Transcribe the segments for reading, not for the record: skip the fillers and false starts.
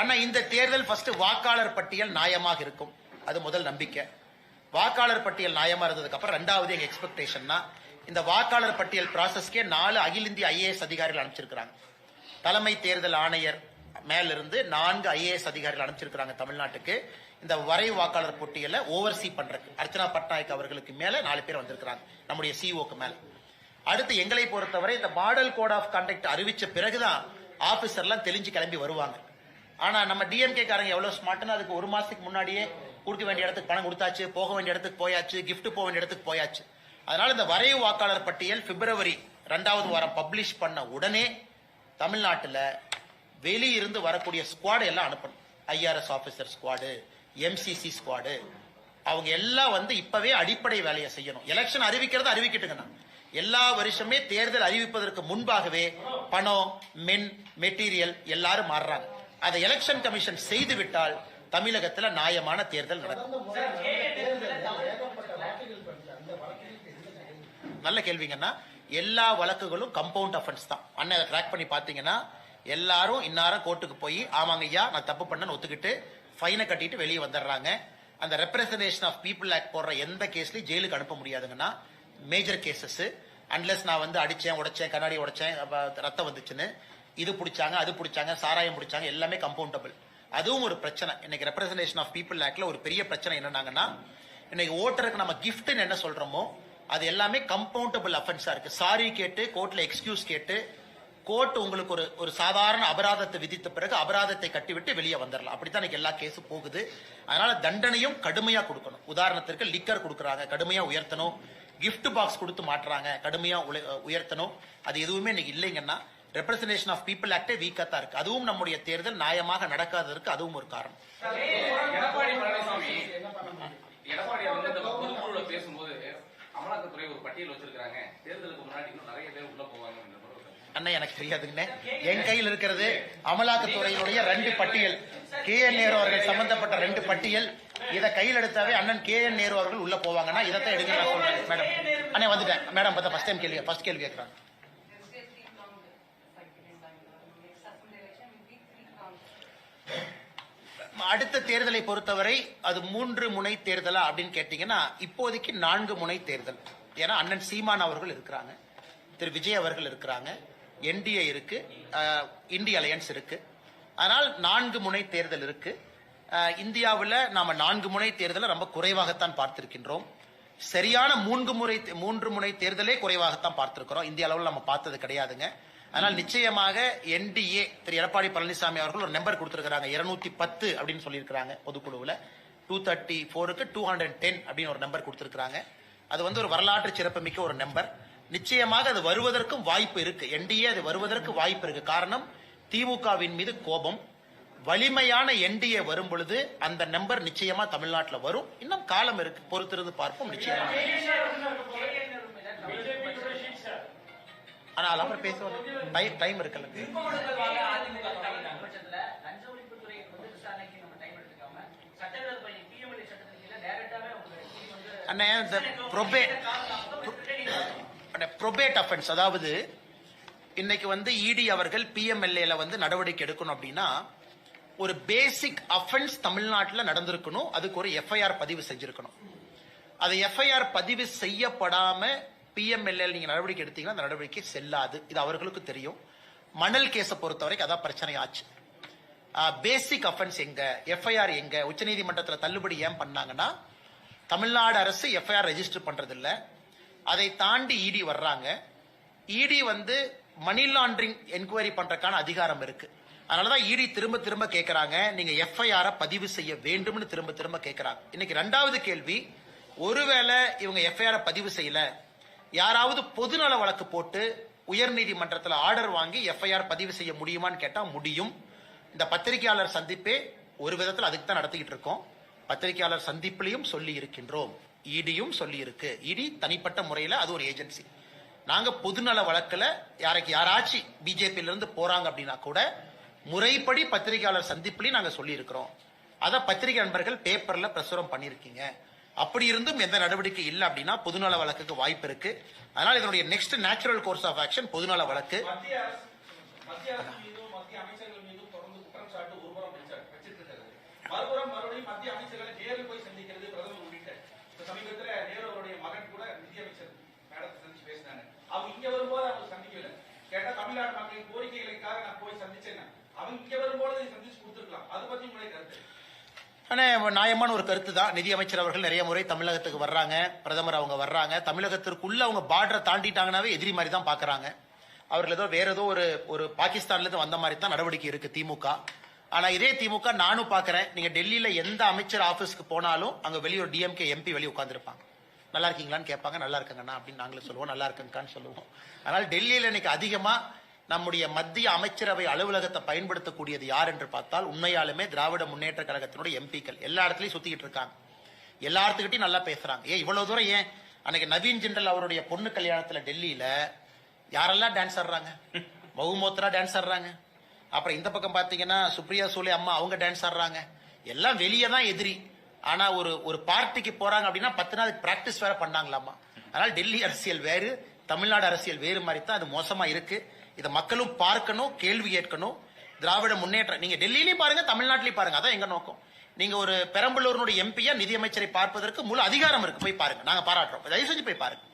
அண்ணா இந்த தேர்தல் ஃபர்ஸ்ட் வாக்காளர் பட்டியல் நியாயமாக இருக்கும், அது முதல் நம்பிக்கை. வாக்காளர் பட்டியல் நியாயமா இருந்ததுக்கு அப்புறம் ரெண்டாவது எங்க எக்ஸ்பெக்டேஷன்னா இந்த வாக்காளர் பட்டியல் ப்ராசஸ்க்கே 4 அகில இந்திய ஐஏஎஸ் அதிகாரிகள் அனுப்பிச்சிருக்காங்க. தலைமை தேர்தல் ஆணையர் மேலிருந்து 4 ஐஏஎஸ் அதிகாரிகள் அனுப்பிச்சிருக்காங்க தமிழ்நாட்டுக்கு. இந்த வரைவு வாக்காளர் பட்டியலை ஓவர்சி பண்றதுக்கு அர்ச்சனா பட்நாயக் அவர்களுக்கு மேல 4 பேர் வந்திருக்கிறாங்க, நம்முடைய சிஓக்கு மேல. அடுத்து எங்களை பொறுத்தவரை இந்த மாடல் கோட் ஆஃப் கண்டக்ட் அறிவிச்ச பிறகுதான் ஆபீசர்லாம் தெளிஞ்சு கிளம்பி வருவாங்க. ஆனா நம்ம டிஎம்கே காரங்க எவ்வளவு ஸ்மார்ட்னா அதுக்கு 1 மாசத்துக்கு முன்னாடியே கொடுக்க வேண்டிய இடத்துக்கு பணம் கொடுத்தாச்சு, போக வேண்டிய இடத்துக்கு போயாச்சு, கிஃப்ட் போக வேண்டிய இடத்துக்கு போயாச்சு. அதனால இந்த வரைவு வாக்காளர் பட்டியல் பிப்ரவரி 2வது வாரம் பப்ளிஷ் பண்ண உடனே தமிழ்நாட்டில் வெளியிருந்து வரக்கூடிய ஸ்குவாடு எல்லாம் அனுப்பணும். IRS officer squad, MCC squad, அவங்க எல்லாம் வந்து இப்பவே அடிப்படை வேலையை செய்யணும். எலெக்ஷன் அறிவிக்கிறது அறிவிக்கட்டுங்கண்ணா. எல்லா வருஷமே தேர்தல் அறிவிப்பதற்கு முன்பாகவே பணம், மெட்டீரியல் எல்லாரும் மாறுறாங்க. அதை எலெக்ஷன் கமிஷன் செய்து விட்டால் தமிழகத்தில் நியாயமான தேர்தல் நடக்கும். நல்ல கேள்விங்கன்னா எல்லா வழக்குகளும் கம்பவுண்ட் அஃபென்ஸ் தான். அண்ணன் ட்ராக் பண்ணி பாத்தீங்கன்னா எல்லாரும் இன்னாரம் கோர்ட்டுக்கு போய் ஆமாங்க ஐயா நான் தப்பு பண்ணன்னு ஒத்துக்கிட்டு ஃபைனை கட்டிட்டு வெளியே வந்துடுறாங்க. அந்த ரெப்ரசன்டேஷன் ஆஃப் பீப்புள் ஆக்ட் போடுற எந்த கேஸ்லயும் ஜெயிலுக்கு அனுப்ப முடியாதுங்கன்னா மேஜர் கேசஸ். அன்லெஸ் நான் வந்து அடிச்சேன், உடைச்சேன், கண்ணாடி உடைச்சேன், ரத்தம் வந்துச்சுன்னு இது பிடிச்சாங்க, அது பிடிச்சாங்க, சாராயம் பிடிச்சாங்க, எல்லாமே கம்பவுண்டபிள். அதுவும் ஒரு பிரச்சனை. இன்னைக்கு ரெப்ரசன்டேஷன் ஆஃப் பீப்புள் ஆக்ட்ல ஒரு பெரிய பிரச்சனை என்னன்னாங்கன்னா இன்னைக்கு ஓட்டருக்கு நம்ம கிஃப்ட்னு என்ன சொல்றோமோ அது எல்லாமே கம்பவுண்டபிள் அஃபென்ஸா இருக்கு. சாரி கேட்டு கோர்ட்ல எக்ஸ்கியூஸ் கேட்டு கோர்ட் உங்களுக்கு ஒரு சாதாரண அபராதத்தை விதித்த பிறகு அபராதத்தை கட்டிவிட்டு வெளியே வந்துடலாம். அப்படித்தான் இன்னைக்கு எல்லா கேஸும் போகுது. அதனால தண்டனையும் கடுமையா கொடுக்கணும். உதாரணத்திற்கு லிக்கர் கொடுக்கறாங்க, கடுமையா உயர்த்தணும். கிஃப்ட் பாக்ஸ் கொடுத்து மாட்டுறாங்க, கடுமையா உயர்த்தணும். அது எதுவுமே இன்னைக்கு இல்லைங்கன்னா ரெப்ரசன்டேஷன் ஆஃப் பீப்புள் ஆக்டே வீக்கா தான் இருக்கு. அதுவும் நம்முடைய தேர்தல் நியாயமாக நடக்காததற்கு அதுவும் ஒரு காரணம். பேசும்போது அமலாக்கத்துறை ஒரு பட்டியல் வச்சிருக்காங்க, தேர்தலுக்கு முன்னாடி இன்னும் நிறைய பேர் உள்ள போவாங்க. அண்ணன் எனக்கு தெரியாதுங்க. என் கையில் இருக்கிறது அமலாக்கத்துறையினுடைய 2 பட்டியல், KN நேரு அவர்கள் சம்பந்தப்பட்ட 2 பட்டியல். இதை கையில் எடுத்தாவே அண்ணன் KN நேரு அவர்கள் உள்ள போவாங்கன்னா இதைத்தான் எடுக்க நான் சொல்றேன். மேடம் அண்ணே வந்துட்டேன். மேடம் பார்த்தா ஃபர்ஸ்ட் கேள்வி கேட்கறாங்க. அடுத்த தேர்தலை பொறுத்தவரை அது 3 முனை தேர்தலா அப்படின்னு கேட்டீங்கன்னா இப்போதைக்கு 4 முனை தேர்தல். ஏன்னா அண்ணன் சீமான் அவர்கள் இருக்கிறாங்க, திரு விஜய் அவர்கள் இருக்கிறாங்க, NDA இருக்கு, இந்திய அலையன்ஸ் இருக்கு. அதனால் 4 முனை தேர்தல் இருக்கு. இந்தியாவில் நாம 4 முனை தேர்தலை ரொம்ப குறைவாகத்தான் பார்த்திருக்கின்றோம். சரியான 3 முனை தேர்தலே குறைவாகத்தான் பார்த்திருக்கிறோம். இந்திய அளவில் நம்ம பார்த்தது கிடையாதுங்க. அதனால் நிச்சயமாக NDA திரு எடப்பாடி பழனிசாமி அவர்கள் ஒரு நம்பர் கொடுத்திருக்கிறாங்க, 210 அப்படின்னு சொல்லியிருக்கிறாங்க. பொதுக்குழுவில் 234க்கு 210 அப்படின்னு ஒரு நம்பர் கொடுத்திருக்கிறாங்க. அது வந்து ஒரு வரலாற்று சிறப்புமிக்க ஒரு நம்பர். நிச்சயமாக அது வருவதற்கும் வாய்ப்பு இருக்கு. NDA அது வருவதற்கு வாய்ப்பு இருக்கு. காரணம் திமுகவின் மீது கோபம். வலிமையான NDA வரும் பொழுது அந்த நம்பர் நிச்சயமா தமிழ்நாட்டில் வரும். இன்னும் காலம் இருக்கு, பொறுத்திருந்து பார்ப்போம். நிச்சயமா ஆனால் அப்புறம் பேசுவோம், டைம் இருக்குல்ல. அண்ணே இந்த ப்ரொபேட் அஃபென்ஸ், அதாவது இன்னைக்கு வந்து இடி அவர்கள் PMLA வந்து நடவடிக்கை எடுக்கணும் அப்படின்னா ஒரு பேசிக் அஃபென்ஸ் தமிழ்நாட்டில் நடந்திருக்கணும். அதுக்கு ஒரு FIR பதிவு செஞ்சிருக்கணும். அது FIR பதிவு செய்யப்படாம PMLA நீங்க நடவடிக்கை எடுத்தீங்கன்னா அந்த நடவடிக்கை செல்லாது. இது அவர்களுக்கு தெரியும். மணல் கேஸை பொறுத்தவரைக்கும் அதான் பிரச்சனை ஆச்சு. பேசிக் அஃபென்ஸ் எங்க, FIR எங்க, உச்சநீதிமன்றத்தில் தள்ளுபடி ஏன் பண்ணாங்கன்னா தமிழ்நாடு அரசு FIR ரெஜிஸ்டர் பண்றது இல்ல. அதை தாண்டி இடி வர்றாங்க. இடி வந்து மணி லாண்டரிங் என்கொயரி பண்றதுக்கான அதிகாரம் இருக்கு. அதனாலதான் இடி திரும்ப திரும்ப கேட்கறாங்க, நீங்க FIR பதிவு செய்ய வேண்டும்னு திரும்ப திரும்ப கேட்கறாங்க. இன்னைக்கு 2வது கேள்வி, ஒருவேளை இவங்க FIR பதிவு செய்யல, யாராவது பொதுநல வழக்கு போட்டு உயர் நீதிமன்றத்தில் ஆர்டர் வாங்கி FIR பதிவு செய்ய முடியுமான்னு கேட்டா முடியும். இந்த பத்திரிகையாளர் சந்திப்பே ஒரு விதத்தில் அதுக்கு தான் நடத்திக்கிட்டு இருக்கோம். பத்திரிகையாளர் சந்திப்பிலையும் சொல்லி இருக்கின்றோம், இடியும் சொல்லி இருக்கு. இடி தனிப்பட்ட முறையில் அது ஒரு ஏஜென்சி. நாங்க பொதுநல வழக்குல யாராச்சும் பிஜேபியில இருந்து போறாங்க அப்படின்னா கூட முறைப்படி பத்திரிகையாளர் சந்திப்புலையும் நாங்க சொல்லி இருக்கிறோம். அத பத்திரிகை நண்பர்கள் பேப்பர்ல பிரசுரம் பண்ணிருக்கீங்க. அப்படி இருந்தும் எந்த நடவடிக்கை இல்லை அப்படின்னா பொதுநல வழக்குக்கு வாய்ப்பு இருக்கு. அதனால இதனுடைய next natural course of action பொதுநல வழக்கு. மறுபடியும் மத்திய அமைச்சர்களை நேரில் போய் சந்திக்கிறது பிரதமர் உள்ளிட்ட சமீபத்தில் நேரு அவருடைய மகன் கூட நிதியமைச்சர் மேடத்தை சந்திச்சு பேசினாங்க. அவங்க இங்க வரும்போது அவங்க சந்திக்கல. கேட்டா தமிழ்நாடு மக்களின் கோரிக்கைகளுக்காக நான் போய் சந்திச்சேன். அவங்க இங்க வரும்போது சந்திச்சு கொடுத்துருக்கலாம். அதை பத்தி உங்களுடைய கருத்து? நியாயமான ஒரு கருத்து தான். நிதியமைச்சர் அவர்கள் நிறைய முறை தமிழகத்துக்கு வர்றாங்க, பிரதமர் அவங்க வர்றாங்க. தமிழகத்திற்குள்ள அவங்க பார்டரை தாண்டிட்டாங்கன்னாவே எதிரி மாதிரி தான் பாக்குறாங்க. அவர்கள் ஏதோ வேற ஏதோ ஒரு பாகிஸ்தான்ல இருந்து வந்த மாதிரி தான் நடவடிக்கை இருக்கு திமுக. ஆனா இதே திமுக நானும் பாக்குறேன். நீங்க டெல்லியில எந்த அமைச்சர் ஆபீஸ்க்கு போனாலும் அங்க வெளியே ஒரு டிஎம்கே எம்பி வெளியே உட்கார்ந்துருப்பாங்க. நல்லா இருக்கீங்களான்னு கேட்பாங்க. நல்லா இருக்கங்கண்ணா அப்படின்னு நாங்களும் சொல்லுவோம். நல்லா இருக்குங்கன்னு சொல்லுவோம். அதனால டெல்லியில இன்னைக்கு அதிகமா நம்முடைய மத்திய அமைச்சரவை அலுவலகத்தை பயன்படுத்தக்கூடியது யார் என்று பார்த்தால் உண்மையாலுமே திராவிட முன்னேற்ற கழகத்தினுடைய எம்பிக்கள் எல்லா இடத்துலயும் சுத்திக்கிட்டு இருக்காங்க. எல்லா இடத்துக்கிட்டையும் நல்லா பேசுறாங்க. ஏன் இவ்வளவு தூரம்? ஏன் அன்னைக்கு நவீன் ஜிண்டல் அவருடைய பொண்ணு கல்யாணத்துல டெல்லியில யாரெல்லாம் டான்ஸ் ஆடுறாங்க? மகுமோத்ரா டான்ஸ் ஆடுறாங்க. அப்புறம் இந்த பக்கம் பாத்தீங்கன்னா சுப்ரியா சூலே அம்மா அவங்க டான்ஸ் ஆடுறாங்க. எல்லாம் வெளியே தான் எதிரி. ஆனா ஒரு பார்ட்டிக்கு போறாங்க அப்படின்னா 10 நாள் பிராக்டிஸ் வேற பண்ணாங்களாமா. அதனால டெல்லி அரசியல் வேறு, தமிழ்நாடு அரசியல் வேறு மாதிரி தான் அது மோசமா இருக்கு. இதை மக்களும் பார்க்கணும், கேள்வி கேட்கணும். திராவிட முன்னேற்றம் நீங்க டெல்லியிலையும் பாருங்க, தமிழ்நாட்டிலையும் பாருங்க. அதான் எங்க நோக்கம். நீங்க ஒரு பெரம்பலூருடைய எம்பியா நிதியமைச்சரை பார்ப்பதற்கு முழு அதிகாரம் இருக்கு. போய் பாருங்க, நாங்க பாராட்டுறோம். தயவு செஞ்சு போய் பாருங்க.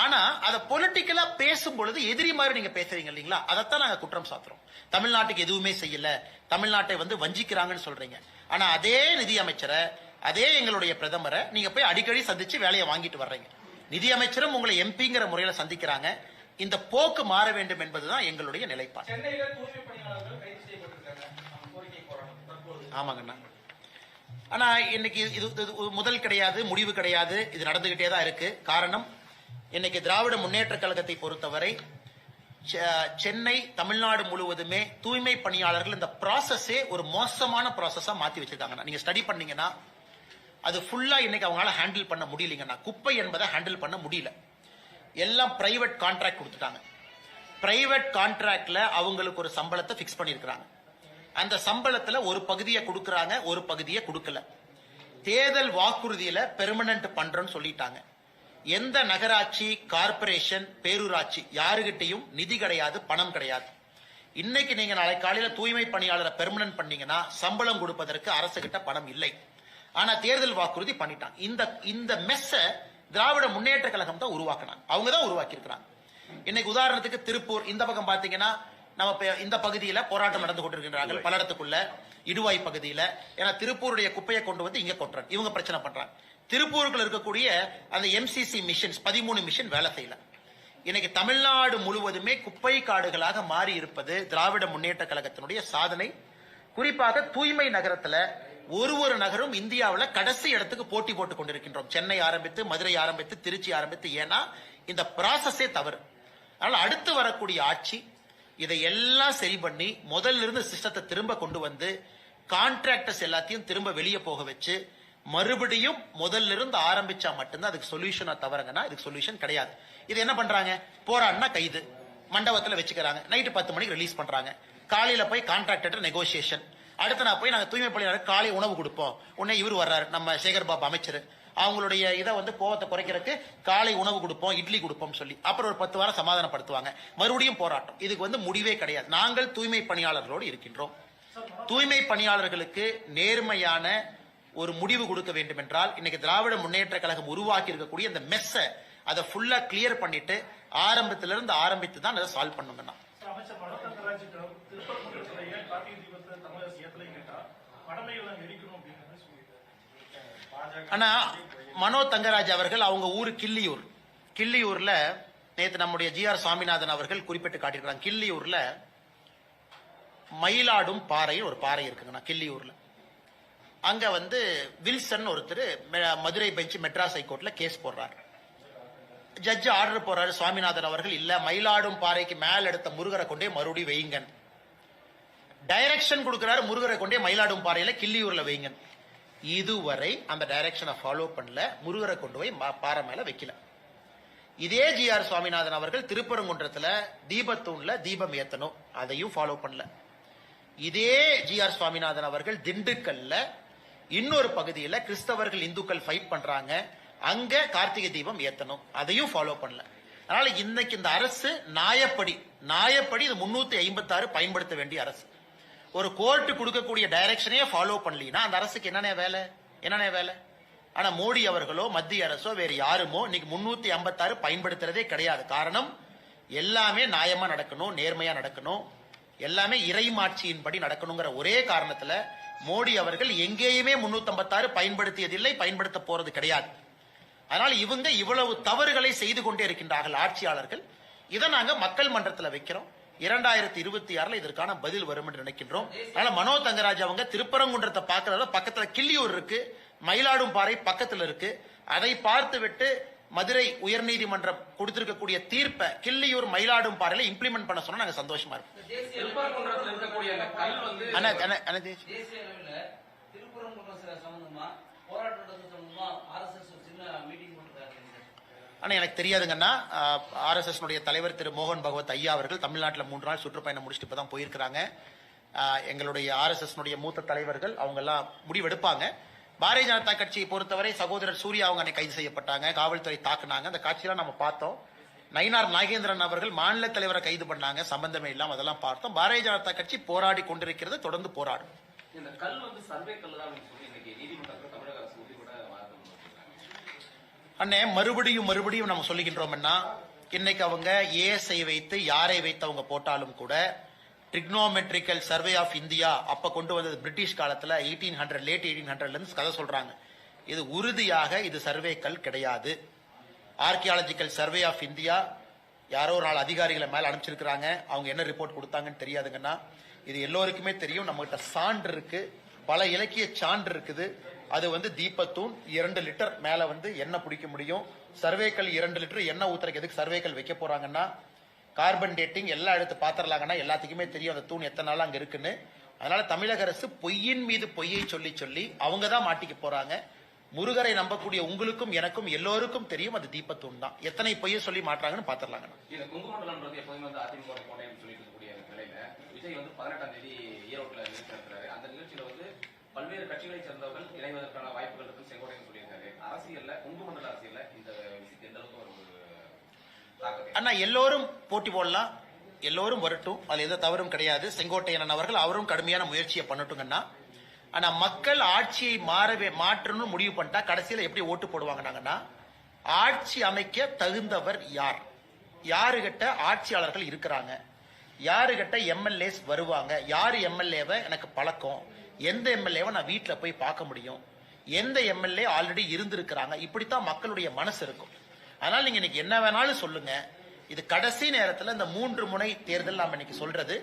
ஆனா அதை பொலிட்டிக்கலா பேசும் பொழுது எதிரி மாதிரி நீங்க பேசுறீங்க இல்லீங்களா? அதைத்தான் நாங்க குற்றம் சாத்துறோம். தமிழ்நாட்டுக்கு எதுவுமே செய்யல, தமிழ்நாட்டை வஞ்சிக்கிறாங்கன்னு சொல்றீங்க. ஆனா அதே நிதியமைச்சரை, அதே எங்களுடைய பிரதமரை நீங்க போய் அடிக்கடி சந்திச்சு வேலையை வாங்கிட்டு வர்றீங்க. நிதியமைச்சரும் உங்களை எம்பிங்கிற முறையில சந்திக்கிறாங்க. இந்த போக்கு மாற வேண்டும் என்பதுதான் எங்களுடைய நிலைப்பாடு. சென்னையில தூய்மை பணியாளர்கள் கைது செய்யப்பட்டிருக்காங்க. கோரிக்கை போராட்டம் ஆமாங்கண்ணா. ஆனா இன்னைக்கு இது முதல் கிடையாது, முடிவு கிடையாது. இது நடந்துகிட்டே தான் இருக்கு. காரணம், இன்னைக்கு திராவிட முன்னேற்ற கழகத்தை பொறுத்தவரை சென்னை, தமிழ்நாடு முழுவதுமே தூய்மை பணியாளர்கள் இந்த ப்ராசஸே ஒரு மோசமான ப்ராசஸா மாத்தி வச்சிருக்காங்க. நீங்க ஸ்டடி பண்ணீங்கன்னா அது ஃபுல்லா இன்னைக்கு அவங்களால ஹேண்டில் பண்ண முடியலங்கன்னா, குப்பை என்பதை ஹேண்டில் பண்ண முடியல. எல்லாம் பிரைவேட் கான்ட்ராக்ட் கொடுத்துட்டாங்க. பிரைவேட் கான்ட்ராக்ட்ல அவங்களுக்கு ஒரு சம்பளத்தை பிக்ஸ் பண்ணிருக்காங்க. அந்த சம்பளத்துல ஒரு பகுதியை கொடுக்கறாங்க, ஒரு பகுதியை கொடுக்கல. தேர்தல் வாக்குறுதியில பெர்மனன்ட் பண்றோம்னு சொல்லிட்டாங்க. எந்த நகராட்சி, கார்பரேஷன், பேரூராட்சி யாருகிட்டையும் நிதி கிடையாது, பணம் கிடையாது. இன்னைக்கு நீங்க நாளை காலையில தூய்மை பணியாளரை பெர்மனன்ட் பண்ணீங்கன்னா சம்பளம் கொடுப்பதற்கு அரசு கிட்ட பணம் இல்லை. ஆனா தேர்தல் வாக்குறுதி பண்ணிட்டாங்க. இந்த மெஸ்ஸ திராவிட முன்னேற்ற கழகம் தான் உருவாக்கினாங்க. அவங்க தான் உருவாக்கி இருக்கிறாங்க. இன்னைக்கு உதாரணத்துக்கு திருப்பூர் இந்த பக்கம் பாத்தீங்கன்னா, நம்ம இந்த பகுதியில போராட்டம் நடந்து கொண்டிருக்கிறார்கள். பல்லடத்துக்குள்ள இடுவாய் பகுதியில. ஏன்னா திருப்பூருடைய குப்பையை கொண்டு வந்து இங்க கொட்டுறாங்க. இவங்க பிரச்சனை பண்றாங்க. திருப்பூருக்குள்ள இருக்கக்கூடிய அந்த எம்சிசி மிஷன்ஸ் 13 மிஷன் வேலை செய்யல. இன்னைக்கு தமிழ்நாடு முழுவதுமே குப்பை காடுகளாக மாறி இருப்பது திராவிட முன்னேற்ற கழகத்தினுடைய சாதனை. குறிப்பாக தூய்மை நகரத்துல ஒரு நகரும் இந்தியாவில் கடைசி இடத்துக்கு போட்டி போட்டுக் கொண்டிருக்கின்றோம். சென்னை ஆரம்பித்து, மதுரை ஆரம்பித்து, திருச்சி ஆரம்பித்து. ஏன்னா இந்த ப்ராசஸே தவறு. அதனால அடுத்து வரக்கூடிய ஆட்சி இதை எல்லாம் சரி பண்ணி முதல்ல இருந்து சிஸ்டத்தை திரும்ப கொண்டு வந்து கான்ட்ராக்டர்ஸ் எல்லாத்தையும் திரும்ப வெளியே போக வச்சு மறுபடியும் முதல்ல இருந்து ஆரம்பிச்சா மட்டும்தான் அதுக்கு சொல்யூஷனா தவறுங்கன்னா இதுக்கு சொல்யூஷன் கிடையாது. இது என்ன பண்றாங்க? போராடினா கைது, மண்டபத்தில் வச்சுக்கிறாங்க, நைட்டு 10 மணிக்கு ரிலீஸ் பண்றாங்க. காலையில போய் கான்ட்ராக்டர் நெகோசியேஷன். அடுத்து நான் போய் நாங்க தூய்மை பணியாளர் காலை உணவு கொடுப்போம். உடனே இவர் வர்றாரு, நம்ம சேகர் பாபு அமைச்சர். அவங்களுடைய இதை கோவத்தை குறைக்கிறதுக்கு காலை உணவு கொடுப்போம், இட்லி கொடுப்போம் சொல்லி அப்புறம் ஒரு 10 வாரம் சமாதானப்படுத்துவாங்க. மறுபடியும் போராட்டம். இதுக்கு முடிவே கிடையாது. நாங்கள் தூய்மை பணியாளர்களோடு இருக்கின்றோம். தூய்மை பணியாளர்களுக்கு நேர்மையான ஒரு முடிவு கொடுக்க வேண்டும் என்றால் இன்னைக்கு திராவிட முன்னேற்ற கழகம் உருவாக்கி இருக்கக்கூடிய இந்த மெஸ்ஸ அதை ஃபுல்லா கிளியர் பண்ணிட்டு ஆரம்பத்திலிருந்து ஆரம்பித்து தான் அதை சால்வ் பண்ணுங்கண்ணா. ஆனா மனோ தங்கராஜ் அவர்கள் அவங்க ஊரு கிள்ளியூர்ல நேற்று நம்முடைய GR சுவாமிநாதன் அவர்கள் குறிப்பிட்டு காட்டியிருக்கிறாங்க. கிள்ளியூர்ல மயிலாடும் பாறை ஒரு பாறை இருக்குங்கண்ணா கிள்ளியூர்ல. அங்க வில்சன் ஒருத்தர் மதுரை பெஞ்ச் மெட்ராஸ் ஹைகோர்ட்ல கேஸ் போடுறாரு. ஜட்ஜ் ஆர்டர் போறாரு, சுவாமிநாதன் அவர்கள் இல்ல மயிலாடும் பாறைக்கு மேல எடுத்த முருகரை கொண்டே மறுபடியும் வைங்க. டைரக்ஷன் கொடுக்கிறாரு, முருகரை கொண்டே மயிலாடும் பாறையில கிள்ளியூர்ல வைங்க. இதுவரை அந்த டைரக்ஷனை ஃபாலோ பண்ணல, முருகரை கொண்டு போய் பாறை மேல வைக்கல. இதே GR சுவாமிநாதன் அவர்கள் திருப்பரங்குன்றத்துல தீபத்தூண்ல தீபம் ஏத்தணும், அதையும் ஃபாலோ பண்ணல. இதே GR சுவாமிநாதன் அவர்கள் திண்டுக்கல்ல இன்னொரு பகுதியில் கிறிஸ்தவர்கள் இந்துக்கள் ஃபைட் பண்றாங்க, அங்க கார்த்திகை தீபம் ஏத்தணும், அதையும் ஃபாலோ பண்ணல. அதனால இன்னைக்கு இந்த அரசு நியாயப்படி இது 356 பயன்படுத்த வேண்டிய அரசு. ஒரு கோர்ட் கொடுக்கக்கூடிய டைரக்ஷனையே ஃபாலோ பண்ணலீன்னா அந்த அரசுக்கு என்னென்ன வேலை? ஆனா மோடி அவர்களோ மத்திய அரசோ வேற யாருமோ இன்னைக்கு 356 பயன்படுத்துறதே கிடையாது. காரணம் எல்லாமே நியாயமா நடக்கணும், நேர்மையா நடக்கணும், எல்லாமே இறைமாட்சியின்படி நடக்கணுங்கிற ஒரே காரணத்துல மோடி அவர்கள் எங்கேயுமே 356 பயன்படுத்தியதில்லை, பயன்படுத்த போறது கிடையாது. அதனால இவங்க இவ்வளவு தவறுகளை செய்து கொண்டே இருக்கின்றார்கள் ஆட்சியாளர்கள். இதை நாங்க மக்கள் மன்றத்தில் வைக்கிறோம். 2026 இதற்கான பதில் வரும் என்று நினைக்கின்றோம். அதனால மனோ தங்கராஜ் அவங்க திருப்பரங்குன்றத்தை பார்க்கறத பக்கத்துல கிள்ளியூர் இருக்கு, மயிலாடும்பாறை பக்கத்துல இருக்கு. அதை பார்த்து விட்டு மதுரை உயர்நீதிமன்றம் கொடுத்திருக்கக்கூடிய தீர்ப்பை கிள்ளியூர் மயிலாடும்பாறையில இம்ப்ளிமெண்ட் பண்ண சொன்னா நாங்க சந்தோஷமா இருக்கும். திருப்பரங்குன்றத்தில் இருக்கக்கூடிய அந்த கல் வந்து தேசிய அளவில் திருப்பரங்குன்றம் சம்பந்தமா போராட்டம் சம்பந்தமா RSS சின்ன மீட்டிங் பண்றாங்க. ஆனா எனக்கு தெரியாதுங்கன்னா RSS தலைவர் திரு மோகன் பகவத் ஐயா அவர்கள் தமிழ்நாட்டில் 3 நாள் சுற்றுப்பயணம் முடிச்சுட்டு இப்பதான் போயிருக்கிறாங்க. எங்களுடைய RSS மூத்த தலைவர்கள் அவங்க எல்லாம் முடிவெடுப்பாங்க. பாரதிய ஜனதா கட்சியை பொறுத்தவரை சகோதரர் சூர்யா அவங்க கைது செய்யப்பட்டாங்க, காவல்துறை தாக்குனாங்க. அந்த காட்சியெல்லாம் நம்ம பார்த்தோம். நயினார் நாகேந்திரன் அவர்கள் மாநில தலைவரை கைது பண்ணாங்க, சம்பந்தமே இல்லாம அதெல்லாம் பார்த்தோம். பாரதிய ஜனதா கட்சி போராடி கொண்டிருக்கிறது, தொடர்ந்து போராடும். இந்த கல் வந்து சர்வே கல் தான் சொல்லி இன்னைக்கு நீதிமன்றத்தில் தமிழக அரசு உறுதிபட அண்ணே மறுபடியும் நம்ம சொல்லுகின்றோம்னா இன்னைக்கு அவங்க ஏஎஸ்ஐ வைத்து யாரை வைத்து அவங்க போட்டாலும் கூட ட்ரிக்னோமெட்ரிக்கல் சர்வே ஆஃப் இந்தியா அப்ப கொண்டு வந்தது பிரிட்டிஷ் காலத்துல 1800 லேட் 1800 இருந்து கதை சொல்றாங்க. இது உறுதியாக இது சர்வேக்கள் கிடையாது. ஆர்கியாலஜிக்கல் சர்வே ஆஃப் இந்தியா யாரோ ஒரு நாள் அதிகாரிகளை மேல அனுப்பிச்சிருக்கிறாங்க. அவங்க என்ன ரிப்போர்ட் கொடுத்தாங்கன்னு தெரியாதுங்கன்னா இது எல்லோருக்குமே தெரியும். நம்ம கிட்ட சான்று இருக்கு, பல இலக்கிய சான்று இருக்குது. அது தீபத்தூண் 2 லிட்டர் மேல எண்ணெய் பிடிக்க முடியும். சர்வேக்கள் 2 லிட்டர் எண்ணெய் ஊத்துறதுக்கு எதுக்கு சர்வேக்கள் வைக்க போறாங்கன்னா கார்பன் டேட்டிங் எல்லாம் எடுத்து பாத்திரலாங்கன்னா எல்லாத்துக்குமே தெரியும் அந்த தூண் எத்தனை நாள் அங்க இருக்குன்னு. அதனால தமிழக அரசு பொய்யின் மீது பொய்யை சொல்லி அவங்க தான் மாட்டிக்க போறாங்க. முருகரை நம்பக்கூடிய உங்களுக்கும் எனக்கும் எல்லோருக்கும் தெரியும் அது தீபத்தூண் தான். எத்தனை பொய்யை சொல்லி மாட்டாங்கன்னு பாத்திரலாங்க. இந்த குங்குமண்டலம்ன்றது எப்போதுமே அதிமுக கோட்டைன்னு சொல்லிட்டு இருக்கக்கூடிய நிலையில விஜய் 18ஆம் தேதி ஈரோட்டில் நிகழ்ச்சி நடத்துறாரு. அந்த நிகழ்ச்சியில பல்வேறு கட்சிகளை சேர்ந்தவர்கள் இணைவதற்கான வாய்ப்புகள் இருக்கு செங்கோட்டையன் சொல்லியிருக்காரு. அரசியல்ல குங்குமண்டல அரசியல்ல இந்த விஷயத்தை எந்த அளவுக்கு ஒரு அண்ணா எல்லாரும் போட்டி போடலாம், எல்லோரும் வரட்டும், அதுல எந்த தவறும் கிடையாது. செங்கோட்டையன் அவர்கள் அவரும் கடுமையான முயற்சியை பண்ணட்டுங்கன்னா. ஆனா மக்கள் ஆட்சியை மாற்றணும்னு முடிவு பண்ணிட்டா கடைசியில எப்படி ஓட்டு போடுவாங்கன்னாங்கன்னா ஆட்சி அமைக்க தகுந்தவர் யார், யாருகிட்ட ஆட்சியாளர்கள் இருக்கிறாங்க, யாருகிட்ட எம்எல்ஏஸ் வருவாங்க, யாரு எம்எல்ஏவை எனக்கு பழக்கம், எந்த எம்எல்ஏவை நான் வீட்டுல போய் பார்க்க முடியும், எந்த எம்எல்ஏ ஆல்ரெடி இருந்திருக்கிறாங்க, இப்படித்தான் மக்களுடைய மனசு இருக்கும். அதனால நீங்க இன்னைக்கு என்ன வேணாலும் சொல்லுங்க, இது கடைசி நேரத்தில் இந்த 3 முனை தேர்தல் நாம இன்னைக்கு சொல்றது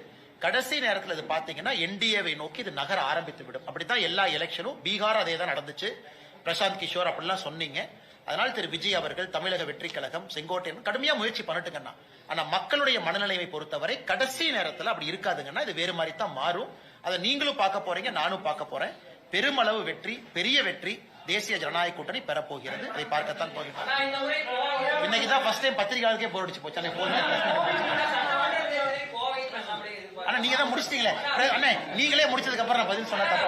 கடைசி நேரத்தில் இது பாத்தீங்கன்னா என்டிஏவை நோக்கி இது நகர ஆரம்பித்து விடும். அப்படித்தான் எல்லா எலெக்ஷனும், பீகார் அதே தான் நடந்துச்சு, பிரசாந்த் கிஷோர் அப்படிலாம் சொன்னீங்க. அதனால திரு விஜய் அவர்கள் தமிழக வெற்றி கழகம் செங்கோட்டையன் கடுமையா முயற்சி பண்ணட்டுங்கன்னா. ஆனா மக்களுடைய மனநிலையை பொறுத்தவரை கடைசி நேரத்தில் அப்படி இருக்காதுங்கன்னா இது வேறு மாதிரி தான் மாறும். அதை நீங்களும் பார்க்க போறீங்க, நானும் பார்க்க போறேன். பெருமளவு வெற்றி, பெரிய வெற்றி தேசிய ஜனநாயக கூட்டணி பெறப்போகிறது. அதை பார்க்கத்தான் போகிறோம். இன்னைக்குதான் ஃபர்ஸ்ட் டைம் பத்திரிகையாளருக்கே போர் அடிச்சு போச்சு. ஆனா நீங்க தான் முடிச்சிட்டீங்களே அண்ணே, நீங்களே முடிச்சதுக்கு அப்புறம் நான் பதில் சொன்ன